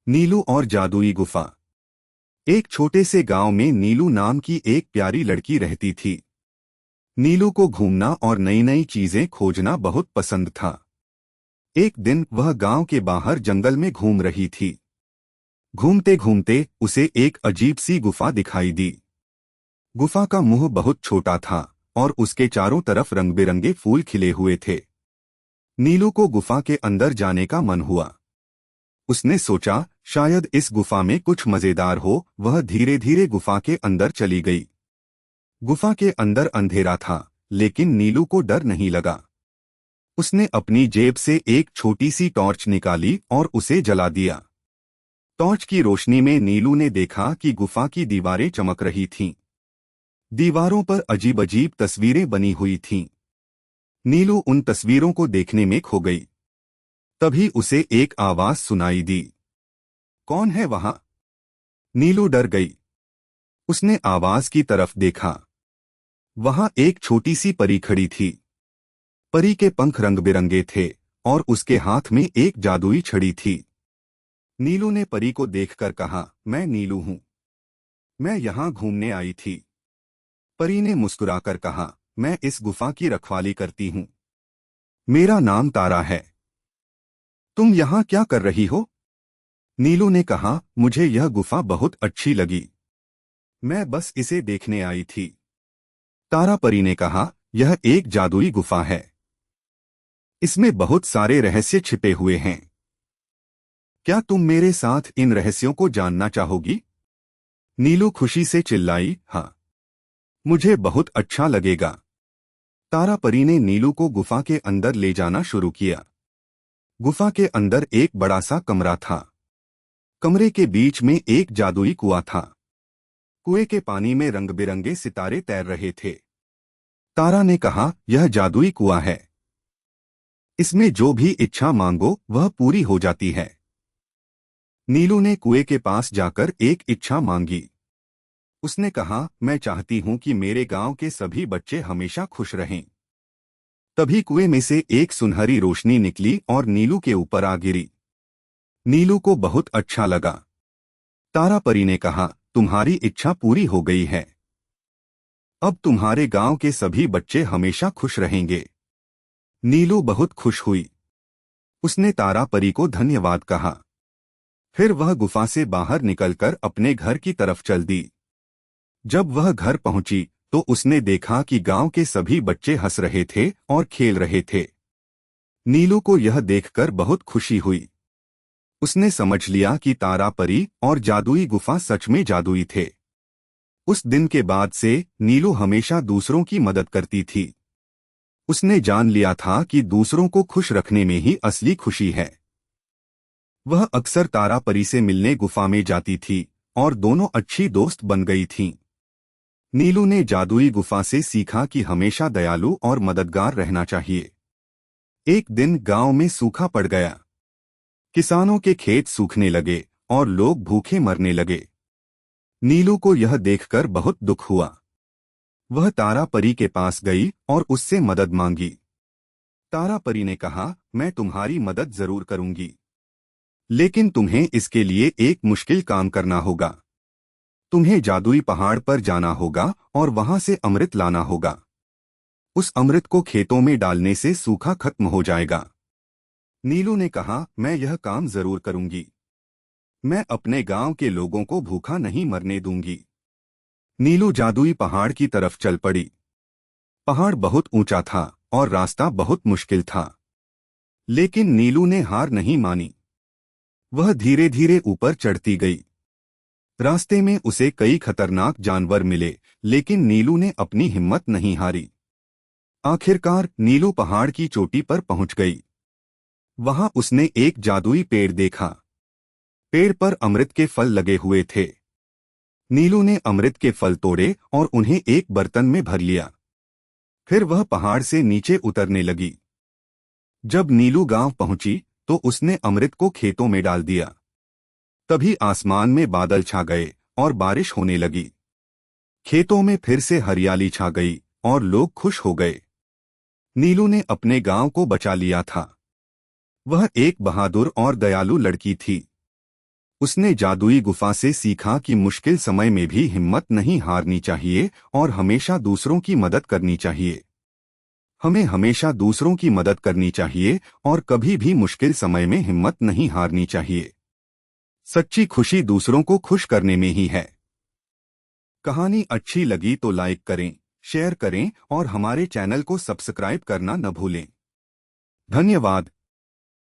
नीलू और जादुई गुफा। एक छोटे से गांव में नीलू नाम की एक प्यारी लड़की रहती थी। नीलू को घूमना और नई नई चीजें खोजना बहुत पसंद था। एक दिन वह गांव के बाहर जंगल में घूम रही थी। घूमते घूमते उसे एक अजीब सी गुफा दिखाई दी। गुफा का मुंह बहुत छोटा था और उसके चारों तरफ रंग बिरंगे फूल खिले हुए थे। नीलू को गुफा के अंदर जाने का मन हुआ। उसने सोचा शायद इस गुफा में कुछ मजेदार हो। वह धीरे धीरे गुफा के अंदर चली गई। गुफा के अंदर अंधेरा था, लेकिन नीलू को डर नहीं लगा। उसने अपनी जेब से एक छोटी सी टॉर्च निकाली और उसे जला दिया। टॉर्च की रोशनी में नीलू ने देखा कि गुफा की दीवारें चमक रही थीं। दीवारों पर अजीब अजीब तस्वीरें बनी हुई थीं। नीलू उन तस्वीरों को देखने में खो गई। तभी उसे एक आवाज सुनाई दी। कौन है वहां? नीलू डर गई। उसने आवाज की तरफ देखा। वहां एक छोटी सी परी खड़ी थी। परी के पंख रंग बिरंगे थे और उसके हाथ में एक जादुई छड़ी थी। नीलू ने परी को देखकर कहा, मैं नीलू हूं। मैं यहां घूमने आई थी। परी ने मुस्कुराकर कहा, मैं इस गुफा की रखवाली करती हूं। मेरा नाम तारा है। तुम यहां क्या कर रही हो? नीलू ने कहा, मुझे यह गुफा बहुत अच्छी लगी। मैं बस इसे देखने आई थी। तारा परी ने कहा, यह एक जादुई गुफा है। इसमें बहुत सारे रहस्य छिपे हुए हैं। क्या तुम मेरे साथ इन रहस्यों को जानना चाहोगी? नीलू खुशी से चिल्लाई, हाँ, मुझे बहुत अच्छा लगेगा। तारा परी ने नीलू को गुफा के अंदर ले जाना शुरू किया। गुफा के अंदर एक बड़ा सा कमरा था। कमरे के बीच में एक जादुई कुआं था। कुएं के पानी में रंग बिरंगे सितारे तैर रहे थे। तारा ने कहा, यह जादुई कुआं है। इसमें जो भी इच्छा मांगो वह पूरी हो जाती है। नीलू ने कुएं के पास जाकर एक इच्छा मांगी। उसने कहा, मैं चाहती हूं कि मेरे गांव के सभी बच्चे हमेशा खुश रहें। तभी कुएं में से एक सुनहरी रोशनी निकली और नीलू के ऊपर आ गिरी। नीलू को बहुत अच्छा लगा। तारा परी ने कहा, तुम्हारी इच्छा पूरी हो गई है। अब तुम्हारे गांव के सभी बच्चे हमेशा खुश रहेंगे। नीलू बहुत खुश हुई। उसने तारा परी को धन्यवाद कहा। फिर वह गुफा से बाहर निकलकर अपने घर की तरफ चल दी। जब वह घर पहुंची तो उसने देखा कि गांव के सभी बच्चे हंस रहे थे और खेल रहे थे। नीलू को यह देखकर बहुत खुशी हुई। उसने समझ लिया कि तारा परी और जादुई गुफा सच में जादुई थे। उस दिन के बाद से नीलू हमेशा दूसरों की मदद करती थी। उसने जान लिया था कि दूसरों को खुश रखने में ही असली खुशी है। वह अक्सर तारा परी से मिलने गुफा में जाती थी और दोनों अच्छी दोस्त बन गई थीं। नीलू ने जादुई गुफा से सीखा कि हमेशा दयालु और मददगार रहना चाहिए। एक दिन गांव में सूखा पड़ गया। किसानों के खेत सूखने लगे और लोग भूखे मरने लगे। नीलू को यह देखकर बहुत दुख हुआ। वह तारा परी के पास गई और उससे मदद मांगी। तारा परी ने कहा, मैं तुम्हारी मदद जरूर करूंगी, लेकिन तुम्हें इसके लिए एक मुश्किल काम करना होगा। तुम्हें जादुई पहाड़ पर जाना होगा और वहां से अमृत लाना होगा। उस अमृत को खेतों में डालने से सूखा खत्म हो जाएगा। नीलू ने कहा, मैं यह काम जरूर करूंगी। मैं अपने गांव के लोगों को भूखा नहीं मरने दूंगी। नीलू जादुई पहाड़ की तरफ चल पड़ी। पहाड़ बहुत ऊंचा था और रास्ता बहुत मुश्किल था, लेकिन नीलू ने हार नहीं मानी। वह धीरे धीरे ऊपर चढ़ती गई। रास्ते में उसे कई खतरनाक जानवर मिले, लेकिन नीलू ने अपनी हिम्मत नहीं हारी। आखिरकार नीलू पहाड़ की चोटी पर पहुंच गई। वहां उसने एक जादुई पेड़ देखा। पेड़ पर अमृत के फल लगे हुए थे। नीलू ने अमृत के फल तोड़े और उन्हें एक बर्तन में भर लिया। फिर वह पहाड़ से नीचे उतरने लगी। जब नीलू गांव पहुंची तो उसने अमृत को खेतों में डाल दिया। तभी आसमान में बादल छा गए और बारिश होने लगी। खेतों में फिर से हरियाली छा गई और लोग खुश हो गए। नीलू ने अपने गांव को बचा लिया था। वह एक बहादुर और दयालु लड़की थी। उसने जादुई गुफा से सीखा कि मुश्किल समय में भी हिम्मत नहीं हारनी चाहिए और हमेशा दूसरों की मदद करनी चाहिए। हमें हमेशा दूसरों की मदद करनी चाहिए और कभी भी मुश्किल समय में हिम्मत नहीं हारनी चाहिए। सच्ची खुशी दूसरों को खुश करने में ही है। कहानी अच्छी लगी तो लाइक करें, शेयर करें और हमारे चैनल को सब्सक्राइब करना न भूलें। धन्यवाद।